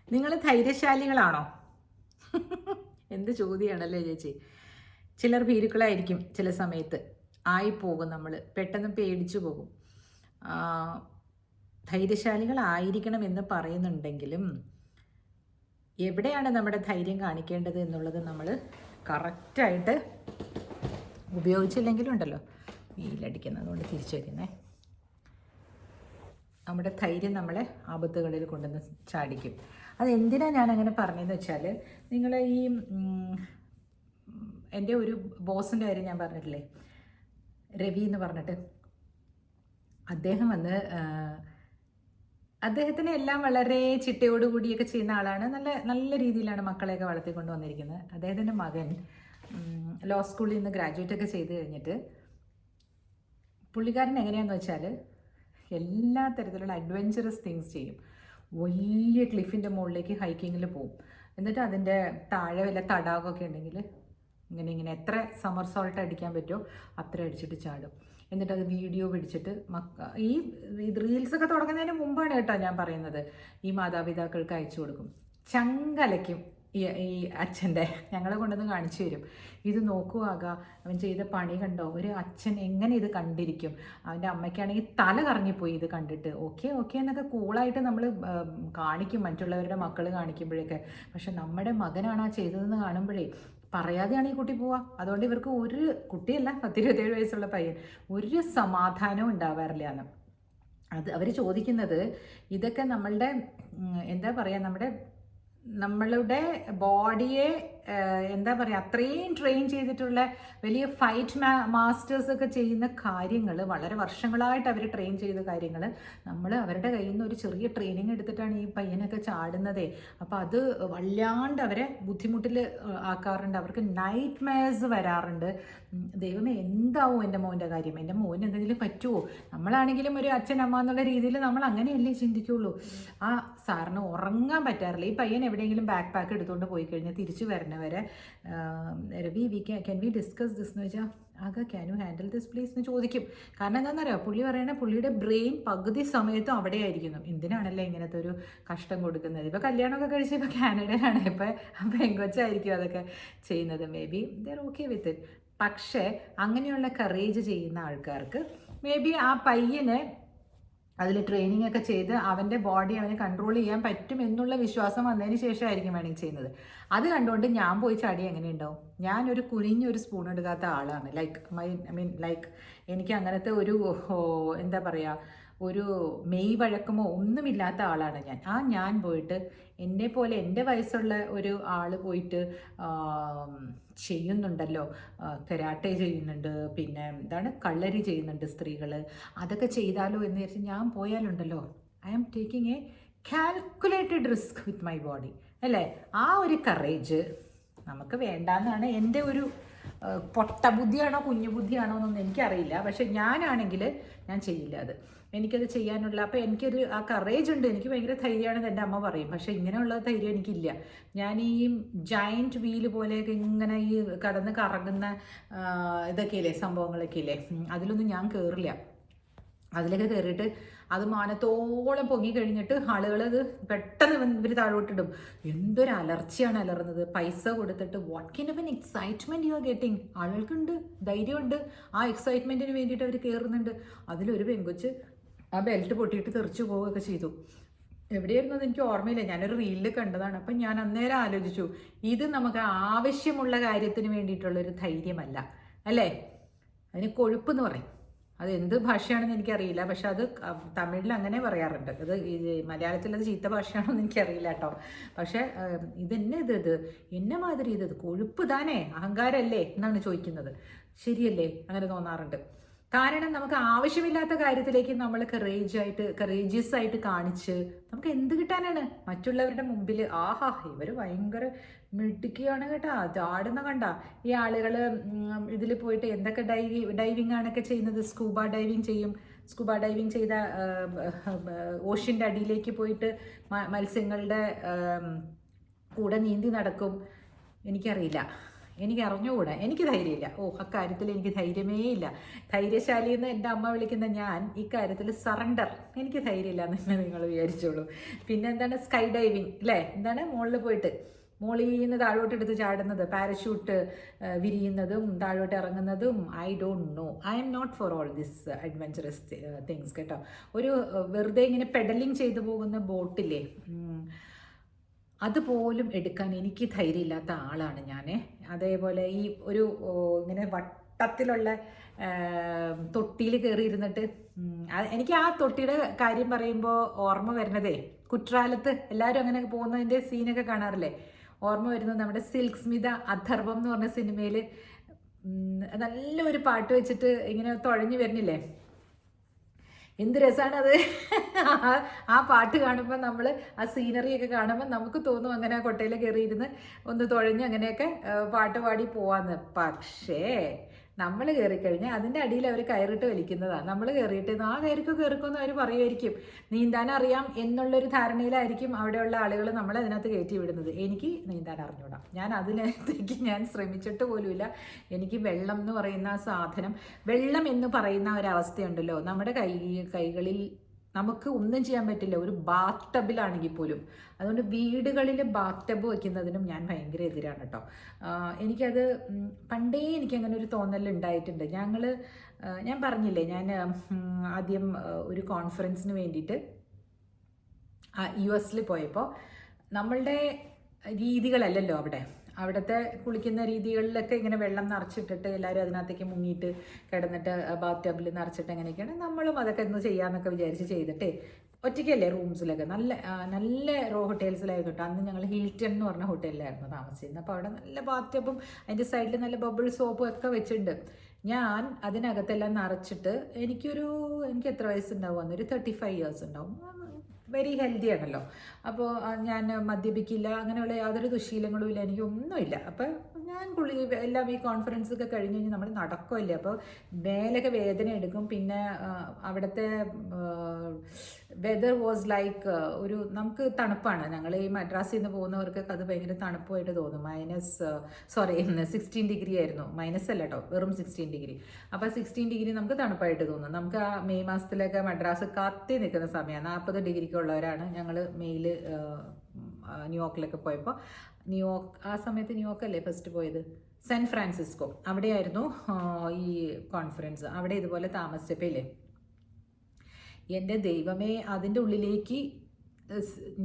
നിങ്ങൾ ധൈര്യശാലികളാണോ? എന്ത് ചോദ്യമാണല്ലേ ചേച്ചി. ചിലർ ഭീരുക്കളായിരിക്കും, ചില സമയത്ത് ആയിപ്പോകും, നമ്മൾ പെട്ടെന്ന് പേടിച്ചു പോകും. ധൈര്യശാലികളായിരിക്കണം എന്ന് പറയുന്നുണ്ടെങ്കിലും എവിടെയാണ് നമ്മുടെ ധൈര്യം കാണിക്കേണ്ടത് എന്നുള്ളത് നമ്മൾ കറക്റ്റായിട്ട് ഉപയോഗിച്ചില്ലെങ്കിലും ഉണ്ടല്ലോ, വീലടിക്കുന്നത് കൊണ്ട് തിരിച്ചു വയ്ക്കുന്നേ, നമ്മുടെ ധൈര്യം നമ്മളെ ആപത്തുകളിൽ കൊണ്ടുവന്ന് ചാടിക്കും. അതെന്തിനാണ് ഞാൻ അങ്ങനെ പറഞ്ഞതെന്ന് വെച്ചാൽ, നിങ്ങൾ ഈ എൻ്റെ ഒരു ബോസിൻ്റെ കാര്യം ഞാൻ പറഞ്ഞിട്ടില്ലേ, രവി എന്ന് പറഞ്ഞിട്ട്, അദ്ദേഹം വന്ന് അദ്ദേഹത്തിന് എല്ലാം വളരെ ചിട്ടയോടുകൂടിയൊക്കെ ചെയ്യുന്ന ആളാണ്. നല്ല നല്ല രീതിയിലാണ് മക്കളെയൊക്കെ വളർത്തിക്കൊണ്ട് വന്നിരിക്കുന്നത്. അദ്ദേഹത്തിൻ്റെ മകൻ ലോ സ്കൂളിൽ നിന്ന് ഗ്രാജുവേറ്റ് ഒക്കെ ചെയ്ത് കഴിഞ്ഞിട്ട് പുള്ളിക്കാരൻ എങ്ങനെയാണെന്ന് വെച്ചാൽ എല്ലാ തരത്തിലുള്ള അഡ്വഞ്ചറസ് തിങ്സ് ചെയ്യും. വലിയ ക്ലിഫിൻ്റെ മുകളിലേക്ക് ഹൈക്കിങ്ങിൽ പോവും. എന്നിട്ട് അതിൻ്റെ താഴെ വല്ല തടാകമൊക്കെ ഉണ്ടെങ്കിൽ ഇങ്ങനെ എത്ര സമർ സോൾട്ട് അടിക്കാൻ പറ്റുമോ അത്ര അടിച്ചിട്ട് ചാടും. എന്നിട്ട് അത് വീഡിയോ പിടിച്ചിട്ട് ഈ റീൽസൊക്കെ തുടങ്ങുന്നതിന് മുമ്പാണ് കേട്ടോ ഞാൻ പറയുന്നത്, ഈ മാതാപിതാക്കൾക്ക് അയച്ചു കൊടുക്കും. ചങ്കലയ്ക്കും ഈ അച്ഛൻ്റെ, ഞങ്ങളെ കൊണ്ടുവന്ന് കാണിച്ചു തരും. ഇത് നോക്കുവാക, അവൻ ചെയ്ത പണി കണ്ടോ, ഒരു അച്ഛൻ എങ്ങനെ ഇത് കണ്ടിരിക്കും. അവൻ്റെ അമ്മയ്ക്കാണെങ്കിൽ തല കറങ്ങിപ്പോയി ഇത് കണ്ടിട്ട്. ഓക്കെ ഓക്കെ എന്നൊക്കെ കൂളായിട്ട് നമ്മൾ കാണിക്കും മറ്റുള്ളവരുടെ മക്കൾ കാണിക്കുമ്പോഴൊക്കെ. പക്ഷെ നമ്മുടെ മകനാണ് ആ ചെയ്തതെന്ന് കാണുമ്പോഴേ പറയാതെയാണ് ഈ കുട്ടി പോവുക. അതുകൊണ്ട് ഇവർക്ക് ഒരു കുട്ടിയല്ല, 10-27 വയസ്സുള്ള പയ്യൻ, ഒരു സമാധാനവും ഉണ്ടാവാറില്ല എന്ന്. അത് അവർ ചോദിക്കുന്നത് ഇതൊക്കെ നമ്മളുടെ എന്താ പറയുക, നമ്മളുടെ ബോഡിയെ എന്താ പറയുക, അത്രയും ട്രെയിൻ ചെയ്തിട്ടുള്ള വലിയ ഫൈറ്റ് മാസ്റ്റേഴ്സൊക്കെ ചെയ്യുന്ന കാര്യങ്ങൾ, വളരെ വർഷങ്ങളായിട്ട് അവർ ട്രെയിൻ ചെയ്ത കാര്യങ്ങൾ നമ്മൾ അവരുടെ കയ്യിൽ നിന്ന് ഒരു ചെറിയ ട്രെയിനിങ് എടുത്തിട്ടാണ് ഈ പയ്യനൊക്കെ ചാടുന്നതേ. അപ്പോൾ അത് വല്ലാണ്ട് അവരെ ബുദ്ധിമുട്ടിൽ ആക്കാറുണ്ട്. അവർക്ക് നൈറ്റ് മെയർസ് വരാറുണ്ട്. ദൈവമേ, എന്താവും എൻ്റെ മോൻ്റെ കാര്യം, എൻ്റെ മോന് എന്തെങ്കിലും പറ്റുമോ? നമ്മളാണെങ്കിലും ഒരു അച്ഛൻ അമ്മ എന്നുള്ള രീതിയിൽ നമ്മൾ അങ്ങനെയല്ലേ ചിന്തിക്കുള്ളൂ. ആ സാറിന് ഉറങ്ങാൻ പറ്റാറില്ല. ഈ പയ്യൻ എവിടെയെങ്കിലും ബാക്ക് പാക്ക് എടുത്തുകൊണ്ട് പോയി കഴിഞ്ഞാൽ തിരിച്ചു വരെ Ravi can we discuss this എന്ന് വെച്ചാൽ, can you handle this please എന്ന് ചോദിക്കും. കാരണം എന്താണെന്നറിയോ, പുള്ളി പറയണേ പുള്ളിയുടെ ബ്രെയിൻ പകുതി സമയത്തും അവിടെ ആയിരിക്കുന്നു. എന്തിനാണല്ലേ ഇങ്ങനത്തെ ഒരു കഷ്ടം കൊടുക്കുന്നത്? ഇപ്പോൾ കല്യാണമൊക്കെ കഴിച്ച് ഇപ്പോൾ കാനഡയിലാണ്, ഇപ്പോൾ പെങ്കൊച്ചായിരിക്കും അതൊക്കെ ചെയ്യുന്നത്. May be there okay with it. പക്ഷേ അങ്ങനെയുള്ള കറേജ് ചെയ്യുന്ന ആൾക്കാർക്ക് മേ ബി ആ പയ്യന് അതിൽ ട്രെയിനിങ് ഒക്കെ ചെയ്ത് അവൻ്റെ ബോഡി അവന് കൺട്രോൾ ചെയ്യാൻ പറ്റും എന്നുള്ള വിശ്വാസം വന്നതിന് ശേഷമായിരിക്കും വേണമെങ്കിൽ ചെയ്യുന്നത്. അത് കണ്ടുകൊണ്ട് ഞാൻ പോയി ചാടി എങ്ങനെ ഉണ്ടാവും? ഞാനൊരു കുനിഞ്ഞൊരു സ്പൂൺ എടുക്കാത്ത ആളാണ്. ലൈക്ക് എനിക്ക് അങ്ങനത്തെ ഒരു എന്താ പറയുക, ഒരു മെയ് വഴക്കമോ ഒന്നുമില്ലാത്ത ആളാണ് ഞാൻ. ഞാൻ പോയിട്ട് എന്നെപ്പോലെ എൻ്റെ വയസ്സുള്ള ഒരു ആൾ പോയിട്ട് ചെയ്യുന്നുണ്ടല്ലോ, കരാട്ടെ ചെയ്യുന്നുണ്ട്, പിന്നെ എന്താണ് കള്ളരി ചെയ്യുന്നുണ്ട് സ്ത്രീകൾ, അതൊക്കെ ചെയ്താലോ എന്ന് വിചാരിച്ച് ഞാൻ പോയാലുണ്ടല്ലോ, I am taking a calculated risk with my body, അല്ലേ? ആ ഒരു കറേജ് നമുക്ക് വേണ്ടാന്നാണ് എൻ്റെ ഒരു പൊട്ട ബുദ്ധിയാണോ കുഞ്ഞു ബുദ്ധിയാണോ എന്നൊന്നും എനിക്കറിയില്ല. പക്ഷെ ഞാനാണെങ്കിൽ ഞാൻ ചെയ്യില്ല അത്. എനിക്കത് ചെയ്യാനുള്ള, അപ്പോൾ എനിക്കൊരു ആ കറേജ് ഉണ്ട്, എനിക്ക് ഭയങ്കര ധൈര്യമാണെന്ന് എൻ്റെ അമ്മ പറയും. പക്ഷേ ഇങ്ങനെയുള്ള ധൈര്യം എനിക്കില്ല. ഞാൻ ഈ ജയൻറ്റ് വീല് പോലെയൊക്കെ ഇങ്ങനെ ഈ കടന്ന് കറങ്ങുന്ന ഇതൊക്കെ ഇല്ലേ, സംഭവങ്ങളൊക്കെ ഇല്ലേ, അതിലൊന്നും ഞാൻ കയറില്ല. അതിലൊക്കെ കയറിയിട്ട് അത് മാനത്തോളം പൊങ്ങി കഴിഞ്ഞിട്ട് ആളുകൾ അത് പെട്ടെന്ന് ഇവർ താഴോട്ടിടും. എന്തൊരു അലർച്ചയാണ് അലറുന്നത്. പൈസ കൊടുത്തിട്ട് what kind of an excitement you are getting. ആളുകൾക്കുണ്ട്, ധൈര്യമുണ്ട്, ആ എക്സൈറ്റ്മെൻറ്റിന് വേണ്ടിയിട്ട് അവർ കയറുന്നുണ്ട്. അതിലൊരു പെങ്കൊച്ച് ആ ബെൽറ്റ് പൊട്ടിയിട്ട് തെറിച്ചു പോവുകയൊക്കെ ചെയ്തു. എവിടെയായിരുന്നു അത് എനിക്ക് ഓർമ്മയില്ല, ഞാനൊരു റീലിൽ കണ്ടതാണ്. അപ്പം ഞാൻ അന്നേരം ആലോചിച്ചു, ഇത് നമുക്ക് ആവശ്യമുള്ള കാര്യത്തിന് വേണ്ടിയിട്ടുള്ളൊരു ധൈര്യമല്ല, അല്ലേ? അതിന് കൊഴുപ്പെന്ന് പറയും. അത് എന്ത് ഭാഷയാണെന്ന് എനിക്കറിയില്ല, പക്ഷെ അത് തമിഴിൽ അങ്ങനെ പറയാറുണ്ട്. അത് മലയാളത്തിൽ അത് ചീത്ത ഭാഷയാണോ എന്ന് എനിക്കറിയില്ല കേട്ടോ. പക്ഷെ എന്നെ മാതിരി ഇത് കൊഴുപ്പ് താനേ, അഹങ്കാരമല്ലേ എന്നാണ് ചോദിക്കുന്നത്. ശരിയല്ലേ? അങ്ങനെ തോന്നാറുണ്ട്. കാരണം നമുക്ക് ആവശ്യമില്ലാത്ത കാര്യത്തിലേക്ക് നമ്മൾ കറേജിയസ് ആയിട്ട് കാണിച്ച് നമുക്ക് എന്ത് കിട്ടാനാണ് മറ്റുള്ളവരുടെ മുമ്പിൽ? ഇവർ ഭയങ്കര മിടുക്കിയാണ് കേട്ടോ, ചാടുന്ന കണ്ട ഈ ആളുകൾ ഇതിൽ പോയിട്ട് എന്തൊക്കെ ഡൈവിംഗ് ആണൊക്കെ ചെയ്യുന്നത്. സ്കൂബ ഡൈവിങ് ചെയ്യും. സ്കൂബ ഡൈവിങ് ചെയ്ത ഓഷ്യൻ്റെ അടിയിലേക്ക് പോയിട്ട് മത്സ്യങ്ങളുടെ കൂടെ നീന്തി നടക്കും. എനിക്കറിയില്ല എനിക്ക് അറിഞ്ഞുകൂടാ, എനിക്ക് ധൈര്യമില്ല. അക്കാര്യത്തിൽ എനിക്ക് ധൈര്യമേ ഇല്ല. ധൈര്യശാലി എന്ന് എൻ്റെ അമ്മ വിളിക്കുന്ന ഞാൻ ഇക്കാര്യത്തിൽ സറണ്ടർ, എനിക്ക് ധൈര്യമില്ല എന്ന് നിങ്ങൾ വിചാരിച്ചോളൂ. പിന്നെ എന്താണ് സ്കൈ ഡൈവിങ് അല്ലേ, എന്താണ് മുകളിൽ പോയിട്ട് മോളിൽ നിന്ന് താഴോട്ട് എടുത്ത് ചാടുന്നത്, പാരഷൂട്ട് വിരിയുന്നതും താഴോട്ട് ഇറങ്ങുന്നതും, I don't know, I am not for all this adventurous things കേട്ടോ. ഒരു വെറുതെ ഇങ്ങനെ പെഡലിങ് ചെയ്തു പോകുന്ന ബോട്ടില്ലേ, അതുപോലും എടുക്കാൻ എനിക്ക് ധൈര്യമില്ലാത്ത ആളാണ് ഞാൻ. അതേപോലെ ഈ ഒരു ഇങ്ങനെ വട്ടത്തിലുള്ള തൊട്ടിയിൽ കയറിയിരുന്നിട്ട്, എനിക്ക് ആ തൊട്ടിയുടെ കാര്യം പറയുമ്പോൾ ഓർമ്മ വരുന്നതേ, കുற்றாലത്ത് എല്ലാവരും അങ്ങനെ പോകുന്നതിൻ്റെ സീനൊക്കെ കാണാറില്ലേ, ഓർമ്മ വരുന്നത് നമ്മുടെ സിൽക്ക് സ്മിത അഥർവം എന്ന് പറഞ്ഞ സിനിമയിൽ നല്ലൊരു പാട്ട് വെച്ചിട്ട് ഇങ്ങനെ തുഴഞ്ഞു വരുന്നില്ലേ, എന്ത് രസമാണ് അത്. ആ പാട്ട് കാണുമ്പോൾ നമ്മൾ ആ സീനറിയൊക്കെ കാണുമ്പോൾ നമുക്ക് തോന്നും അങ്ങനെ കൊട്ടയിൽ കയറിയിരുന്ന് ഒന്ന് തുഴഞ്ഞ് അങ്ങനെയൊക്കെ പാട്ട് പാടി പോവാന്ന്. പക്ഷേ നമ്മൾ കയറിക്കഴിഞ്ഞാൽ അതിൻ്റെ അടിയിൽ അവർ കയറിട്ട് വലിക്കുന്നതാണ്. നമ്മൾ കയറിയിട്ട് ആ കയറിക്കുമെന്ന് അവർ പറയുമായിരിക്കും, നീന്താൻ അറിയാം എന്നുള്ളൊരു ധാരണയിലായിരിക്കും അവിടെയുള്ള ആളുകൾ നമ്മളെ അതിനകത്ത് കയറ്റി വിടുന്നത്. എനിക്ക് നീന്താൻ അറിഞ്ഞൂടാ, ഞാൻ അതിനകത്തേക്ക് ഞാൻ ശ്രമിച്ചിട്ട് പോലുമില്ല. എനിക്ക് വെള്ളം എന്ന് പറയുന്ന സാധനം, വെള്ളം എന്ന് പറയുന്ന ഒരവസ്ഥയുണ്ടല്ലോ നമ്മുടെ കൈകളിൽ, നമുക്ക് ഒന്നും ചെയ്യാൻ പറ്റില്ല ഒരു ബാത്ത് ടബിലാണെങ്കിൽ പോലും. അതുകൊണ്ട് വീടുകളിൽ ബാത്ത് ടബ് വയ്ക്കുന്നതിനും ഞാൻ ഭയങ്കര എതിരാണ് കേട്ടോ. എനിക്കത് പണ്ടേ എനിക്കങ്ങനെ ഒരു തോന്നൽ ഉണ്ടായിട്ടുണ്ട്. ഞാൻ പറഞ്ഞില്ലേ, ഞാൻ ആദ്യം ഒരു കോൺഫറൻസിന് വേണ്ടിയിട്ട് US പോയപ്പോൾ നമ്മളുടെ രീതികളല്ലല്ലോ അവിടുത്തെ കുളിക്കുന്ന രീതികളിലൊക്കെ ഇങ്ങനെ വെള്ളം നിറച്ചിട്ടിട്ട് എല്ലാവരും അതിനകത്തേക്ക് മുങ്ങിയിട്ട് കിടന്നിട്ട് ബാത്ത് ടബിൽ നിറച്ചിട്ട് എങ്ങനെയൊക്കെയാണ് നമ്മളും അതൊക്കെ ഒന്ന് ചെയ്യാമെന്നൊക്കെ വിചാരിച്ച് ചെയ്തിട്ട് ഒറ്റയ്ക്കല്ലേ റൂംസിലൊക്കെ നല്ല ഹോട്ടൽസിലായിരുന്നു കേട്ടോ. അന്ന് ഞങ്ങൾ ഹിൽട്ടൺ എന്ന് പറഞ്ഞ ഹോട്ടലിലായിരുന്നു താമസിച്ചിരുന്നത്. അപ്പോൾ അവിടെ നല്ല ബാത്ത് ടബും അതിൻ്റെ സൈഡിൽ നല്ല ബബിൾ സോപ്പും ഒക്കെ വെച്ചിട്ടുണ്ട്. ഞാൻ അതിനകത്തെല്ലാം നിറച്ചിട്ട് എനിക്ക് എത്ര വയസ്സുണ്ടാവും, അന്നൊരു 35 ഇയേഴ്സ് ഉണ്ടാവും. വെരി ഹെൽത്തി ആണല്ലോ. അപ്പോൾ ഞാൻ മദ്യപിക്കില്ല, അങ്ങനെയുള്ള യാതൊരു ദുശീലങ്ങളും ഇല്ല, എനിക്കൊന്നുമില്ല. അപ്പോൾ ഞാൻ എല്ലാം ഈ കോൺഫറൻസൊക്കെ കഴിഞ്ഞ് കഴിഞ്ഞ് നമ്മൾ നടക്കുമല്ലേ, അപ്പോൾ മേലൊക്കെ വേദന എടുക്കും. പിന്നെ അവിടുത്തെ വെതർ വാസ് ലൈക്ക് നമുക്ക് തണുപ്പാണ്. ഞങ്ങൾ ഈ മദ്രാസിൽ നിന്ന് പോകുന്നവർക്കൊക്കെ അത് ഭയങ്കര തണുപ്പായിട്ട് തോന്നും. 16 ഡിഗ്രി ആയിരുന്നു, മൈനസ് അല്ല കേട്ടോ, വെറും 16 ഡിഗ്രി. അപ്പോൾ 16 ഡിഗ്രി നമുക്ക് തണുപ്പായിട്ട് തോന്നും. നമുക്ക് ആ മെയ് മാസത്തിലൊക്കെ മദ്രാസ് കത്തി നിൽക്കുന്ന സമയമാണ്. 40 ഡിഗ്രിക്കുള്ളവരാണ് ഞങ്ങൾ മെയ്യിൽ ന്യൂയോർക്കിലൊക്കെ പോയപ്പോൾ. ആ സമയത്ത് ന്യൂയോർക്കല്ലേ ഫസ്റ്റ് പോയത്, സാൻ ഫ്രാൻസിസ്കോ, അവിടെയായിരുന്നു ഈ കോൺഫറൻസ്. അവിടെ ഇതുപോലെ താമസിച്ചപ്പോൾ ഇല്ലേ, എൻ്റെ ദൈവമേ, അതിൻ്റെ ഉള്ളിലേക്ക്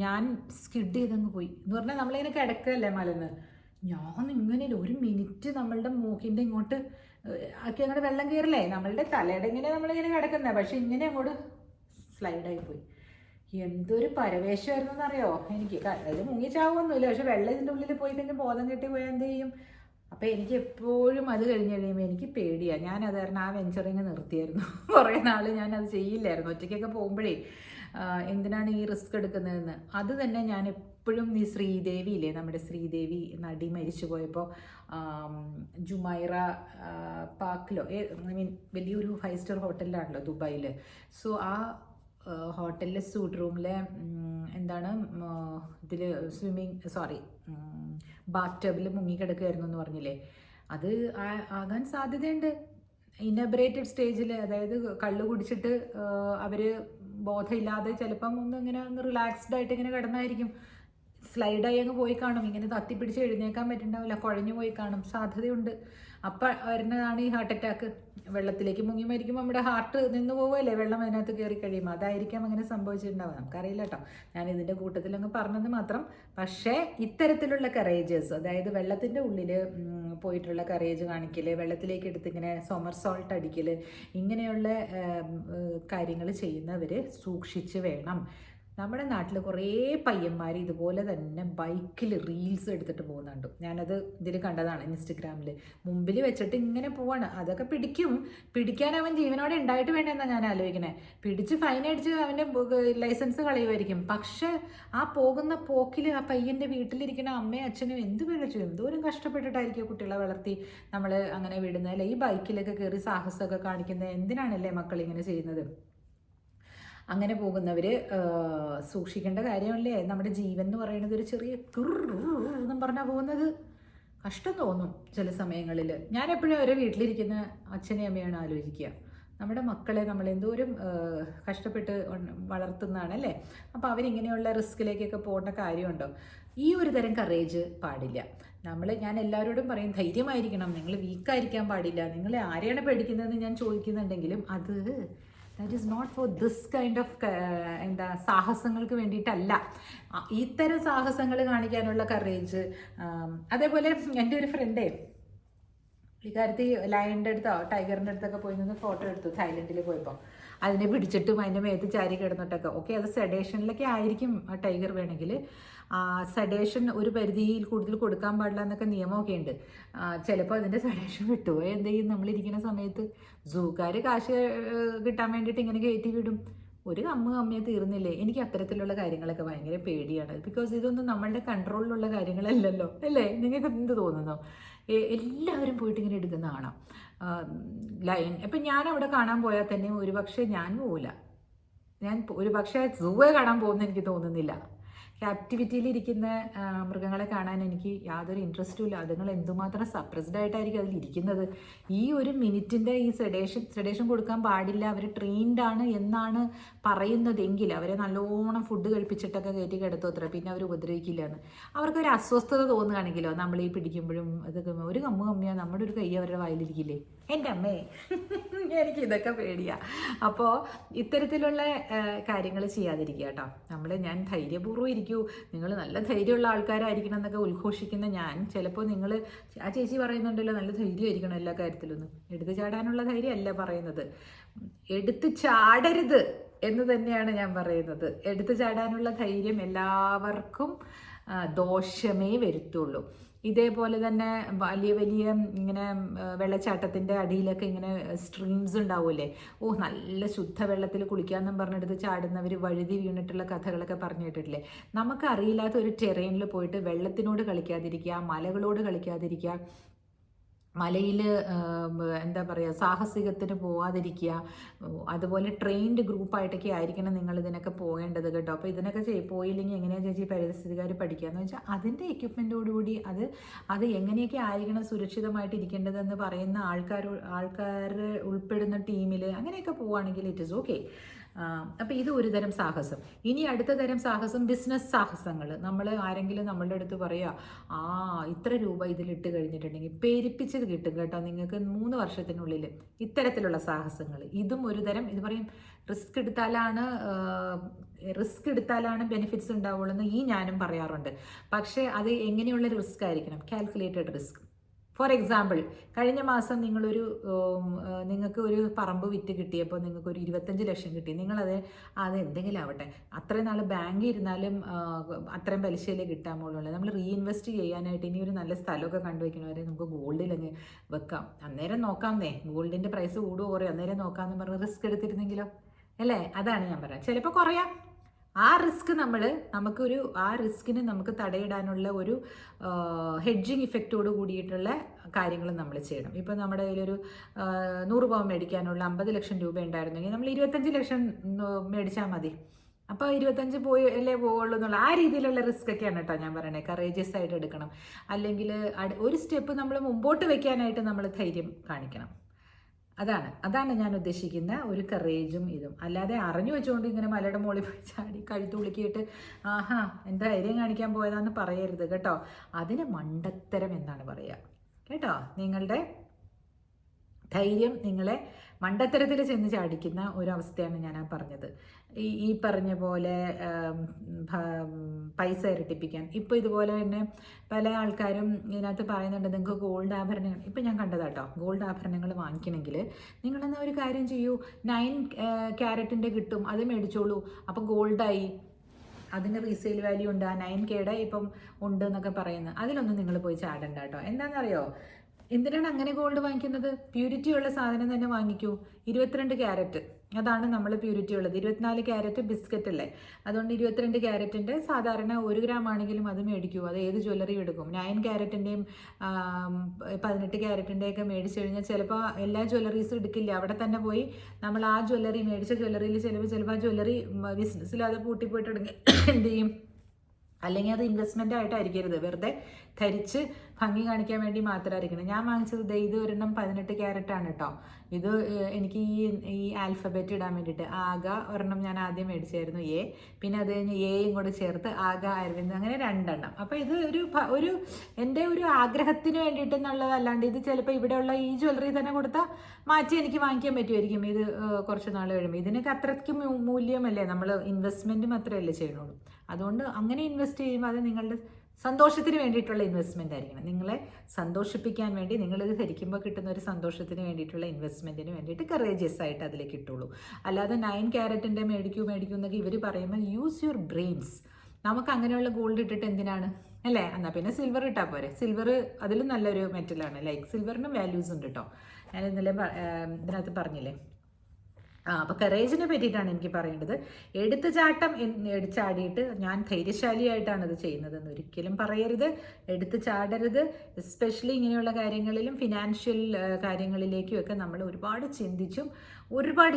ഞാൻ സ്കിഡ് ചെയ്തങ്ങ് പോയി എന്ന് പറഞ്ഞാൽ നമ്മളിങ്ങനെ കിടക്കല്ലേ മലന്ന്. ഞാൻ ഇങ്ങനെ ഒരു മിനിറ്റ് നമ്മളുടെ മൂക്കിൻ്റെ ഇങ്ങോട്ട് ആക്കി അങ്ങോട്ട് വെള്ളം കയറില്ലേ, നമ്മളുടെ തലയുടെ ഇങ്ങനെ നമ്മളിങ്ങനെ കിടക്കുന്നത്, പക്ഷെ ഇങ്ങനെ അങ്ങോട്ട് സ്ലൈഡായി പോയി. എന്തൊരു പരവേശമായിരുന്നു എന്നറിയോ എനിക്ക്. അതിൽ മുങ്ങിച്ചാവൊന്നുമില്ല, പക്ഷെ വെള്ളം ഇതിൻ്റെ ഉള്ളിൽ പോയി കഴിഞ്ഞാൽ ബോധം കെട്ടി പോയാൽ എന്ത് ചെയ്യും. അപ്പോൾ എനിക്ക് എപ്പോഴും അത് കഴിഞ്ഞ് കഴിയുമ്പോൾ എനിക്ക് പേടിയാണ്. ഞാനത് കാരണം ആ വെഞ്ചറിങ് നിർത്തിയായിരുന്നു. കുറേ നാൾ ഞാനത് ചെയ്യില്ലായിരുന്നു. ഒറ്റയ്ക്കൊക്കെ പോകുമ്പോഴേ എന്തിനാണ് ഈ റിസ്ക് എടുക്കുന്നതെന്ന്. അത് തന്നെ ഞാൻ എപ്പോഴും ഈ ശ്രീദേവി ഇല്ലേ, നമ്മുടെ ശ്രീദേവി നടി മരിച്ചു പോയപ്പോൾ ജുമൈറ പാർക്കിലോ വലിയൊരു 5 സ്റ്റാർ ഹോട്ടലിലാണല്ലോ ദുബായിൽ. സോ ആ ഹോട്ടലിലെ സൂട്ട് റൂമിലെ ഇതിൽ ബാത്ത് ടബിൽ മുങ്ങിക്കിടക്കുകയായിരുന്നു എന്ന് പറഞ്ഞില്ലേ, അത് ആകാൻ സാധ്യതയുണ്ട്. ഇനബറേറ്റഡ് സ്റ്റേജിൽ, അതായത് കള്ളു കുടിച്ചിട്ട് അവർ ബോധമില്ലാതെ ചിലപ്പം ഇങ്ങനെ റിലാക്സ്ഡ് ആയിട്ട് ഇങ്ങനെ കിടന്നായിരിക്കും, സ്ലൈഡായി അങ്ങ് പോയി കാണും. ഇങ്ങനെ തത്തിപ്പിടിച്ച് എഴുന്നേക്കാൻ പറ്റുന്നുണ്ടാവില്ല, കുഴഞ്ഞു പോയി കാണും, സാധ്യതയുണ്ട്. അപ്പം വരുന്നതാണ് ഈ ഹാർട്ട് അറ്റാക്ക്. വെള്ളത്തിലേക്ക് മുങ്ങി മരിക്കുമ്പോൾ നമ്മുടെ ഹാർട്ട് നിന്ന് പോവുമല്ലേ വെള്ളം അതിനകത്ത് കയറി കഴിയുമ്പോൾ, അതായിരിക്കാം അങ്ങനെ സംഭവിച്ചിട്ടുണ്ടാവുക. നമുക്കറിയില്ല കേട്ടോ, ഞാൻ ഇതിൻ്റെ കൂട്ടത്തിലങ്ങ് പറഞ്ഞത് മാത്രം. പക്ഷേ ഇത്തരത്തിലുള്ള കറേജസ്, അതായത് വെള്ളത്തിൻ്റെ ഉള്ളിൽ പോയിട്ടുള്ള കറേജ് കാണിക്കൽ, വെള്ളത്തിലേക്ക് എടുത്ത് ഇങ്ങനെ സോമർസോൾട്ട് അടിക്കൽ, ഇങ്ങനെയുള്ള കാര്യങ്ങൾ ചെയ്യുന്നവർ സൂക്ഷിച്ച് വേണം. നമ്മുടെ നാട്ടിൽ കുറേ പയ്യന്മാർ ഇതുപോലെ തന്നെ ബൈക്കിൽ റീൽസ് എടുത്തിട്ട് പോകുന്നുണ്ട്. ഞാനത് ഇതിൽ കണ്ടതാണ്, ഇൻസ്റ്റഗ്രാമിൽ. മുമ്പിൽ വെച്ചിട്ട് ഇങ്ങനെ പോവാണ്. അതൊക്കെ പിടിക്കാൻ അവൻ ജീവനോടെ ഉണ്ടായിട്ട് വേണ്ടെന്നാണ് ഞാൻ ആലോചിക്കണേ. പിടിച്ച് ഫൈൻ അടിച്ച് അവൻ്റെ ലൈസൻസ് കളയുമായിരിക്കും. പക്ഷേ ആ പോകുന്ന പോക്കിൽ ആ പയ്യൻ്റെ വീട്ടിലിരിക്കുന്ന അമ്മയും അച്ഛനും എന്ത് വിളിച്ചു, എന്തോരം കഷ്ടപ്പെട്ടിട്ടായിരിക്കും കുട്ടികളെ വളർത്തി നമ്മൾ അങ്ങനെ വിടുന്നത് അല്ലേ. ഈ ബൈക്കിലൊക്കെ കയറി സാഹസമൊക്കെ കാണിക്കുന്നത് എന്തിനാണല്ലേ മക്കൾ ഇങ്ങനെ ചെയ്യുന്നത്. അങ്ങനെ പോകുന്നവർ സൂക്ഷിക്കേണ്ട കാര്യമല്ലേ. നമ്മുടെ ജീവൻ എന്ന് പറയുന്നത് ഒരു ചെറിയ എന്നും പറഞ്ഞാൽ പോകുന്നത്. കഷ്ടം തോന്നും ചില സമയങ്ങളിൽ. ഞാനെപ്പോഴും അവരെ വീട്ടിലിരിക്കുന്ന അച്ഛനെയും അമ്മയാണ് ആലോചിക്കുക. നമ്മുടെ മക്കളെ നമ്മൾ എന്തോരം കഷ്ടപ്പെട്ട് വളർത്തുന്നതാണ് അല്ലേ. അപ്പോൾ അവരിങ്ങനെയുള്ള റിസ്കിലേക്കൊക്കെ പോകേണ്ട കാര്യമുണ്ടോ? ഈ ഒരു തരം കറേജ് പാടില്ല. ഞാൻ എല്ലാവരോടും പറയും, ധൈര്യമായിരിക്കണം, നിങ്ങൾ വീക്കായിരിക്കാൻ പാടില്ല. നിങ്ങൾ ആരെയാണ് പേടിക്കുന്നതെന്ന് ഞാൻ ചോദിക്കുന്നുണ്ടെങ്കിലും അത് that is not for this kind of സാഹസങ്ങൾക്ക് വേണ്ടിയിട്ടല്ല. ഇത്തരം സാഹസങ്ങൾ കാണിക്കാനുള്ള കറേജ്. അതേപോലെ എൻ്റെ ഒരു ഫ്രണ്ടേ പുള്ളിക്കാരത്തി ലയണിൻ്റെ അടുത്തോ ടൈഗറിൻ്റെ അടുത്തൊക്കെ പോയി നിന്ന് ഫോട്ടോ എടുത്തു തായ്ലൻഡിൽ പോയപ്പോൾ. അതിനെ പിടിച്ചിട്ടും അതിൻ്റെ മേത്ത് ചാരി കിടന്നിട്ടൊക്കെ. ഓക്കെ, അത് സെഡേഷനിലൊക്കെ ആയിരിക്കും ആ ടൈഗർ വേണമെങ്കിൽ. സെഡേഷൻ ഒരു പരിധിയിൽ കൂടുതൽ കൊടുക്കാൻ പാടില്ല എന്നൊക്കെ നിയമമൊക്കെ ഉണ്ട്. ചിലപ്പോൾ അതിൻ്റെ സെഡേഷൻ വിട്ടുപോയി എന്ത് ചെയ്യും? നമ്മളിരിക്കുന്ന സമയത്ത് സൂക്കാർ കാശ് കിട്ടാൻ വേണ്ടിയിട്ട് ഇങ്ങനെ കയറ്റി വിടും. ഒരു കമ്മിയെ തീർന്നില്ലേ? എനിക്ക് അത്തരത്തിലുള്ള കാര്യങ്ങളൊക്കെ ഭയങ്കര പേടിയാണ്. ബിക്കോസ് ഇതൊന്നും നമ്മളുടെ കൺട്രോളിലുള്ള കാര്യങ്ങളല്ലല്ലോ അല്ലേ? നിങ്ങൾക്ക് എന്ത് തോന്നുന്നു? എല്ലാവരും പോയിട്ട് ഇങ്ങനെ എടുക്കുന്ന കാണാം ലൈൻ. ഇപ്പം ഞാൻ അവിടെ കാണാൻ പോയാൽ തന്നെ ഒരുപക്ഷെ ഞാൻ പോവില്ല. ഞാൻ ഒരുപക്ഷെ സൂവേ കാണാൻ പോകുന്ന എനിക്ക് തോന്നുന്നില്ല. ക്യാപ്റ്റിവിറ്റിയിലിരിക്കുന്ന മൃഗങ്ങളെ കാണാൻ എനിക്ക് യാതൊരു ഇൻട്രസ്റ്റും ഇല്ല. അതുങ്ങൾ എന്തുമാത്രം സപ്രസ്ഡ് ആയിട്ടായിരിക്കും അതിലിരിക്കുന്നത്. ഈ ഒരു മിനിറ്റിൻ്റെ ഈ സെഡേഷൻ കൊടുക്കാൻ പാടില്ല, അവർ ട്രെയിൻഡ് ആണ് എന്നാണ് പറയുന്നതെങ്കിൽ അവരെ നല്ലോണം ഫുഡ് കഴിപ്പിച്ചിട്ടൊക്കെ കയറ്റി കിടത്തോത്ര, പിന്നെ അവർ ഉപദ്രവിക്കില്ല എന്ന്. അവർക്കൊരു അസ്വസ്ഥത തോന്നുകയാണെങ്കിലോ നമ്മൾ ഈ പിടിക്കുമ്പോഴും അതൊക്കെ ഒരു കമ്മിയാ നമ്മുടെ ഒരു കൈ അവരുടെ വായിലിരിക്കില്ലേ? എൻ്റെ അമ്മേ, എനിക്ക് ഇതൊക്കെ പേടിയാണ്. അപ്പോൾ ഇത്തരത്തിലുള്ള കാര്യങ്ങൾ ചെയ്യാതിരിക്കുക കേട്ടോ. ഞാൻ ധൈര്യപൂർവ്വം ഇരിക്കൂ, നിങ്ങൾ നല്ല ധൈര്യമുള്ള ആൾക്കാരായിരിക്കണം എന്നൊക്കെ ഉദ്ഘോഷിക്കുന്ന ഞാൻ ചിലപ്പോൾ നിങ്ങൾ ആ ചേച്ചി പറയുന്നുണ്ടല്ലോ നല്ല ധൈര്യമായിരിക്കണം എല്ലാ കാര്യത്തിലൊന്നും. എടുത്തു ചാടാനുള്ള ധൈര്യമല്ല പറയുന്നത്, എടുത്തു ചാടരുത് എന്ന് തന്നെയാണ് ഞാൻ പറയുന്നത്. എടുത്തു ചാടാനുള്ള ധൈര്യം എല്ലാവർക്കും ദോഷമേ വരുത്തുള്ളൂ. ഇതേപോലെ തന്നെ വലിയ വലിയ ഇങ്ങനെ വെള്ളച്ചാട്ടത്തിൻ്റെ അടിയിലൊക്കെ ഇങ്ങനെ സ്ട്രീംസ് ഉണ്ടാവില്ലേ, നല്ല ശുദ്ധ വെള്ളത്തിൽ കുളിക്കാമെന്നും പറഞ്ഞെടുത്ത് ചാടുന്നവർ വഴുതി വീണിട്ടുള്ള കഥകളൊക്കെ പറഞ്ഞു കേട്ടിട്ടില്ലേ? നമുക്കറിയില്ലാത്ത ഒരു ടെറൈനിൽ പോയിട്ട് വെള്ളത്തിനോട് കളിക്കാതിരിക്കുക, മലകളോട് കളിക്കാതിരിക്കുക, മലയിൽ എന്താ പറയുക സാഹസികത്തിന് പോവാതിരിക്കുക. അതുപോലെ ട്രെയിൻഡ് ഗ്രൂപ്പായിട്ടൊക്കെ ആയിരിക്കണം നിങ്ങൾ ഇതിനൊക്കെ പോകേണ്ടത് കേട്ടോ. അപ്പോൾ ഇതിനൊക്കെ പോയില്ലെങ്കിൽ എങ്ങനെയാണ് ചേച്ചി പരിസ്ഥിതിക്കാർ പഠിക്കുകയെന്ന് വെച്ചാൽ അതിൻ്റെ എക്യുപ്മെൻറ്റോടുകൂടി അത് എങ്ങനെയൊക്കെ ആയിരിക്കണം സുരക്ഷിതമായിട്ട് ഇരിക്കേണ്ടതെന്ന് പറയുന്ന ആൾക്കാർ ഉൾപ്പെടുന്ന ടീമിൽ അങ്ങനെയൊക്കെ പോവുകയാണെങ്കിൽ ഇറ്റ് ഈസ് ഓക്കെ. അപ്പോൾ ഇത് ഒരു തരം സാഹസം. ഇനി അടുത്ത തരം സാഹസം ബിസിനസ് സാഹസങ്ങൾ. ആരെങ്കിലും നമ്മളുടെ അടുത്ത് പറയുക ഇത്ര രൂപ ഇതിലിട്ട് കഴിഞ്ഞിട്ടുണ്ടെങ്കിൽ പെരുപ്പിച്ചത് കിട്ടും കേട്ടോ നിങ്ങൾക്ക് 3 വർഷത്തിനുള്ളിൽ. ഇത്തരത്തിലുള്ള സാഹസങ്ങൾ ഇതും ഒരു തരം. ഇത് പറയും റിസ്ക് എടുത്താലാണ് ബെനിഫിറ്റ്സ് ഉണ്ടാവുള്ളൂ എന്ന് ഞാനും പറയാറുണ്ട്. പക്ഷേ അത് എങ്ങനെയുള്ള റിസ്ക് ആയിരിക്കണം? Calculated risk. ഫോർ എക്സാമ്പിൾ, കഴിഞ്ഞ മാസം നിങ്ങൾക്ക് ഒരു പറമ്പ് വിറ്റ് കിട്ടിയപ്പോൾ നിങ്ങൾക്ക് ഒരു 25 ലക്ഷം കിട്ടി. അത് എന്തെങ്കിലും ആവട്ടെ, അത്രയും നാൾ ബാങ്കിൽ ഇരുന്നാലും അത്രയും പലിശയിലേ കിട്ടാൻ പോകുള്ളൂ. നമ്മൾ റീഇൻവെസ്റ്റ് ചെയ്യാനായിട്ട് ഇനി ഒരു നല്ല സ്ഥലമൊക്കെ കണ്ടുവയ്ക്കണവരെ നമുക്ക് ഗോൾഡിലങ്ങ് വെക്കാം. അന്നേരം നോക്കാമെന്നേ, ഗോൾഡിൻ്റെ പ്രൈസ് കൂടുകയോ കുറയോ അന്നേരം നോക്കാമെന്ന് പറഞ്ഞ് റിസ്ക് എടുത്തിരുന്നെങ്കിലോ അല്ലേ? അതാണ് ഞാൻ പറയാം. ചിലപ്പോൾ കുറയാം. ആ റിസ്കിന് നമുക്ക് തടയിടാനുള്ള ഒരു ഹെഡ്ജിങ് ഇഫക്റ്റോട് കൂടിയിട്ടുള്ള കാര്യങ്ങൾ നമ്മൾ ചെയ്യണം. ഇപ്പോൾ നമ്മുടെ കയ്യിലൊരു 100 പവൻ മേടിക്കാനുള്ള 50 ലക്ഷം രൂപ ഉണ്ടായിരുന്നെങ്കിൽ നമ്മൾ 25 ലക്ഷം മേടിച്ചാൽ മതി. അപ്പോൾ 25 പോവുള്ളൂ എന്നുള്ള ആ രീതിയിലുള്ള റിസ്ക് ഒക്കെയാണ് കേട്ടോ ഞാൻ പറയണേ. കറേജിയസ് ആയിട്ട് എടുക്കണം. അല്ലെങ്കിൽ ഒരു സ്റ്റെപ്പ് നമ്മൾ മുമ്പോട്ട് വയ്ക്കാനായിട്ട് നമ്മൾ ധൈര്യം കാണിക്കണം. അതാണ് ഞാൻ ഉദ്ദേശിക്കുന്ന ഒരു കറേജും ഇതും. അല്ലാതെ അറിഞ്ഞു വെച്ചുകൊണ്ട് ഇങ്ങനെ മലയുടെ മുകളിൽ പോയി ചാടി കഴുത്തുളുക്കിയിട്ട് എന്താ ധൈര്യം കാണിക്കാൻ പോയതാന്ന് പറയരുത് കേട്ടോ. അതിന് മണ്ടത്തരം എന്നാണ് പറയുക കേട്ടോ. നിങ്ങളുടെ ധൈര്യം നിങ്ങളെ മണ്ടത്തരത്തിൽ ചെന്ന് ചാടിക്കുന്ന ഒരവസ്ഥയാണ് ഞാൻ പറഞ്ഞത്. ഈ പറഞ്ഞ പോലെ പൈസ ഇരട്ടിപ്പിക്കാൻ. ഇപ്പോൾ ഇതുപോലെ തന്നെ പല ആൾക്കാരും ഇതിനകത്ത് പറയുന്നുണ്ട് നിങ്ങൾക്ക് ഗോൾഡ് ആഭരണങ്ങൾ. ഇപ്പം ഞാൻ കണ്ടതാട്ടോ, ഗോൾഡ് ആഭരണങ്ങൾ വാങ്ങിക്കണമെങ്കിൽ നിങ്ങളെന്നാൽ ഒരു കാര്യം ചെയ്യൂ, 9 ക്യാരറ്റിൻ്റെ കിട്ടും, അത് മേടിച്ചോളൂ. അപ്പോൾ ഗോൾഡായി, അതിന് റീസെയിൽ വാല്യൂ ഉണ്ട്. ആ 9K ഇപ്പം ഉണ്ട് എന്നൊക്കെ പറയുന്നത്. അതിലൊന്നും നിങ്ങൾ പോയി ചാടണ്ട കേട്ടോ. എന്താണെന്നറിയോ? എന്തിനാണ് അങ്ങനെ ഗോൾഡ് വാങ്ങിക്കുന്നത്? പ്യൂരിറ്റി ഉള്ള സാധനം തന്നെ വാങ്ങിക്കൂ. 22 ക്യാരറ്റ് അതാണ് നമ്മൾ പ്യൂരിറ്റി ഉള്ളത്. 24 ക്യാരറ്റ് ബിസ്ക്കറ്റ് അല്ലേ, അതുകൊണ്ട് 22 ക്യാരറ്റിൻ്റെ സാധാരണ 1 ഗ്രാം ആണെങ്കിലും അത് മേടിക്കൂ. അത് ഏത് ജ്വല്ലറിയും എടുക്കും. 9 ക്യാരറ്റിൻ്റെയും 18 ക്യാരറ്റിൻ്റെയൊക്കെ മേടിച്ചു കഴിഞ്ഞാൽ ചിലപ്പോൾ എല്ലാ ജ്വല്ലറീസും എടുക്കില്ല. അവിടെ തന്നെ പോയി നമ്മൾ ആ മേടിച്ച ജ്വല്ലറിയിൽ ചിലപ്പോൾ ആ ജ്വല്ലറി ബിസിനസ്സിൽ അത് പൂട്ടിപ്പോയിട്ടുണ്ടെങ്കിൽ എന്ത് ചെയ്യും? അല്ലെങ്കിൽ അത് ഇൻവെസ്റ്റ്മെൻ്റ് ആയിട്ടായിരിക്കരുത്, വെറുതെ ധരിച്ച് ഭംഗി കാണിക്കാൻ വേണ്ടി മാത്രമായിരിക്കണം. ഞാൻ വാങ്ങിച്ചത് ഇത് ഒരെണ്ണം 18 ക്യാരറ്റാണ് കേട്ടോ. ഇത് എനിക്ക് ഈ ആൽഫബറ്റ് ഇടാൻ വേണ്ടിയിട്ട് ആഗ ഒരെണ്ണം ഞാൻ ആദ്യം മേടിച്ചായിരുന്നു, എ, പിന്നെ അത് കഴിഞ്ഞ് എയും കൂടെ ചേർത്ത് ആഗ അരവിന്ദ്, അങ്ങനെ 2 എണ്ണം. അപ്പോൾ ഇത് ഒരു എൻ്റെ ഒരു ആഗ്രഹത്തിന് വേണ്ടിയിട്ടെന്നുള്ളതല്ലാണ്ട് ഇത് ചിലപ്പോൾ ഇവിടെയുള്ള ഈ ജ്വല്ലറി തന്നെ കൊടുത്താൽ മാറ്റി എനിക്ക് വാങ്ങിക്കാൻ പറ്റുമായിരിക്കും ഇത് കുറച്ച് നാൾ കഴിയുമ്പോൾ. ഇതിനൊക്കെ അത്രയ്ക്ക് മൂല്യമല്ലേ, നമ്മൾ ഇൻവെസ്റ്റ്മെൻറ്റ് മാത്രമല്ലേ ചെയ്യണുള്ളൂ. അതുകൊണ്ട് അങ്ങനെ ഇൻവെസ്റ്റ് ചെയ്യുമ്പോൾ അത് നിങ്ങളുടെ സന്തോഷത്തിന് വേണ്ടിയിട്ടുള്ള ഇൻവെസ്റ്റ്മെൻ്റ് ആയിരിക്കണം. നിങ്ങളെ സന്തോഷിപ്പിക്കാൻ വേണ്ടി, നിങ്ങളിത് ധരിക്കുമ്പോൾ കിട്ടുന്ന ഒരു സന്തോഷത്തിന് വേണ്ടിയിട്ടുള്ള ഇൻവെസ്റ്റ്മെൻറ്റിന് വേണ്ടിയിട്ട് കറേജിയസ് ആയിട്ട് അതിലേക്ക് ഇട്ടുള്ളൂ. അല്ലാതെ 9 ക്യാരറ്റിൻ്റെ മേടിക്കൂ എന്നൊക്കെ ഇവർ പറയുമ്പോൾ യൂസ് യുവർ ബ്രെയിൻസ്. നമുക്ക് അങ്ങനെയുള്ള ഗോൾഡ് ഇട്ടിട്ട് എന്തിനാണ് അല്ലേ? എന്നാൽ പിന്നെ സിൽവർ ഇട്ടാൽ പോരെ. സിൽവർ അതിലും നല്ലൊരു മെറ്റലാണ്. ലൈക്ക് സിൽവറിനും വാല്യൂസ് ഉണ്ട് കേട്ടോ. ഞാൻ ഇന്നലെ ഇതിനകത്ത് പറഞ്ഞില്ലേ. അപ്പോൾ കറേജിനെ പറ്റിയിട്ടാണ് എനിക്ക് പറയേണ്ടത്. എടുത്തുചാട്ടം ചാടിയിട്ട് ഞാൻ ധൈര്യശാലിയായിട്ടാണ് ഇത് ചെയ്യുന്നതെന്ന് ഒരിക്കലും പറയരുത്. എടുത്ത് ചാടരുത്. എസ്പെഷ്യലി ഇങ്ങനെയുള്ള കാര്യങ്ങളിലും ഫിനാൻഷ്യൽ കാര്യങ്ങളിലേക്കുമൊക്കെ നമ്മൾ ഒരുപാട്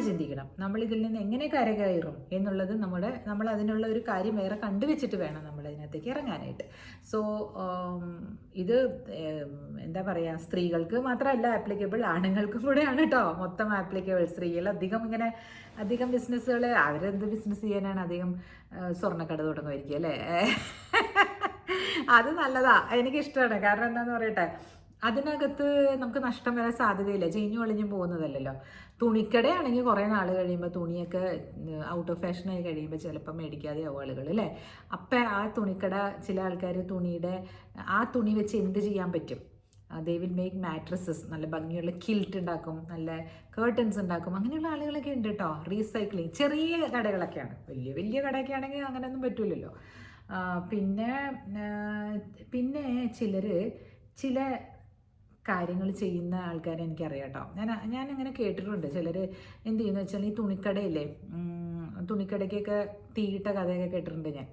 ചിന്തിക്കണം. നമ്മളിതിൽ നിന്ന് എങ്ങനെ കരകയറും എന്നുള്ളത് നമ്മൾ അതിനുള്ള ഒരു കാര്യം വേറെ കണ്ടുവെച്ചിട്ട് വേണം നമ്മൾ അതിനകത്തേക്ക് ഇറങ്ങാനായിട്ട്. സോ ഇത് എന്താ പറയുക, സ്ത്രീകൾക്ക് മാത്രമല്ല ആപ്ലിക്കബിൾ, ആണുങ്ങൾക്കും കൂടെയാണ് കേട്ടോ മൊത്തം ആപ്ലിക്കബിൾ. സ്ത്രീകൾ അധികം ബിസിനസ്സുകൾ, അവരെന്ത് ബിസിനസ് ചെയ്യാനാണ്, അധികം സ്വർണ്ണക്കട തുടങ്ങുമായിരിക്കും അല്ലേ. അത് നല്ലതാ, എനിക്കിഷ്ടമാണ്. കാരണം എന്താണെന്ന് പറയട്ടെ, അതിനകത്ത് നമുക്ക് നഷ്ടം വരാൻ സാധ്യതയില്ല, ചീഞ്ഞു ഒളിഞ്ഞും പോകുന്നതല്ലല്ലോ. തുണിക്കടയാണെങ്കിൽ കുറേ നാൾ കഴിയുമ്പോൾ തുണിയൊക്കെ ഔട്ട് ഓഫ് ഫാഷനായി കഴിയുമ്പോൾ ചിലപ്പോൾ മേടിക്കാതെ ആവും ആളുകൾ അല്ലേ. അപ്പം ആ തുണിക്കട, ചില ആൾക്കാർ ആ തുണി വെച്ച് എന്ത് ചെയ്യാൻ പറ്റും? ദേ വിൽ മേക്ക് മാട്രസസ്, നല്ല ഭംഗിയുള്ള കിൽറ്റ് ഉണ്ടാക്കും, നല്ല കേർട്ടൻസ് ഉണ്ടാക്കും. അങ്ങനെയുള്ള ആളുകളൊക്കെ ഉണ്ട് കേട്ടോ. റീസൈക്ലിങ് ചെറിയ കടകളൊക്കെയാണ്. വലിയ കടയൊക്കെ ആണെങ്കിൽ അങ്ങനെയൊന്നും പറ്റില്ലല്ലോ. പിന്നെ ചില കാര്യങ്ങൾ ചെയ്യുന്ന ആൾക്കാരെ എനിക്കറിയാം കേട്ടോ. ഞാൻ അങ്ങനെ കേട്ടിട്ടുണ്ട്. ചിലർ എന്ത് ചെയ്യുന്നു വെച്ചാൽ, ഈ തുണിക്കടയില്ലേ, തുണിക്കടയ്ക്കൊക്കെ തീയിട്ട കഥയൊക്കെ കേട്ടിട്ടുണ്ട് ഞാൻ.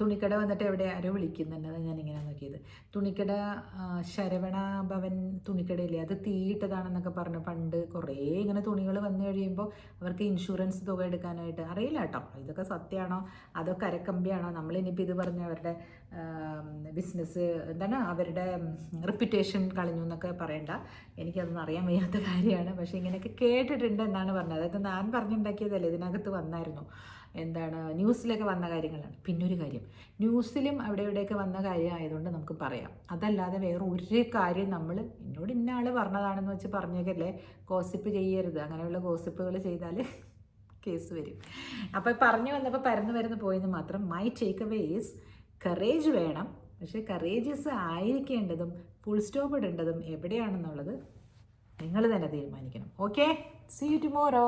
തുണിക്കട വന്നിട്ട് എവിടെ ആരോ വിളിക്കുന്നുണ്ട്, അത് ഞാനിങ്ങനെ നോക്കിയത്. തുണിക്കട ശരവണ ഭവൻ തുണിക്കടയില്ലേ, അത് തീയിട്ടതാണെന്നൊക്കെ പറഞ്ഞു. പണ്ട് കുറേ ഇങ്ങനെ തുണികൾ വന്നു കഴിയുമ്പോൾ അവർക്ക് ഇൻഷുറൻസ് തുക എടുക്കാനായിട്ട്, അറിയില്ല കേട്ടോ ഇതൊക്കെ സത്യമാണോ അതോ കരക്കമ്പിയാണോ. നമ്മളിനിയിപ്പോൾ ഇത് പറഞ്ഞ് അവരുടെ ബിസിനസ് അവരുടെ റെപ്യൂട്ടേഷൻ കളഞ്ഞു എന്നൊക്കെ പറയണ്ട. എനിക്കതൊന്നും അറിയാൻ വയ്യാത്ത കാര്യമാണ്. പക്ഷേ ഇങ്ങനെയൊക്കെ കേട്ടിട്ടുണ്ട് എന്നാണ് പറഞ്ഞത്. അതായത് ഞാൻ പറഞ്ഞുണ്ടാക്കിയതല്ലേ, ഇതിനകത്ത് വന്നായിരുന്നു, ന്യൂസിലൊക്കെ വന്ന കാര്യങ്ങളാണ്. പിന്നൊരു കാര്യം, ന്യൂസിലും അവിടെ ഇവിടെയൊക്കെ വന്ന കാര്യം ആയതുകൊണ്ട് നമുക്ക് പറയാം. അതല്ലാതെ വേറെ ഒരു കാര്യം എന്നോട് ഇന്ന ആൾ പറഞ്ഞതാണെന്ന് വെച്ച് പറഞ്ഞേക്കല്ലേ, ഗോസിപ്പ് ചെയ്യരുത്. അങ്ങനെയുള്ള ഗോസിപ്പുകൾ ചെയ്താൽ കേസ് വരും. അപ്പോൾ പറഞ്ഞു വന്നപ്പോൾ പരന്നു പോയെന്ന് മാത്രം. My takeaway is, courage വേണം, പക്ഷേ കറേജിയസ് ആയിരിക്കേണ്ടതും ഫുൾ സ്റ്റോപ്പ് ഇടേണ്ടതും എവിടെയാണെന്നുള്ളത് നിങ്ങൾ തന്നെ തീരുമാനിക്കണം. Okay, see you tomorrow.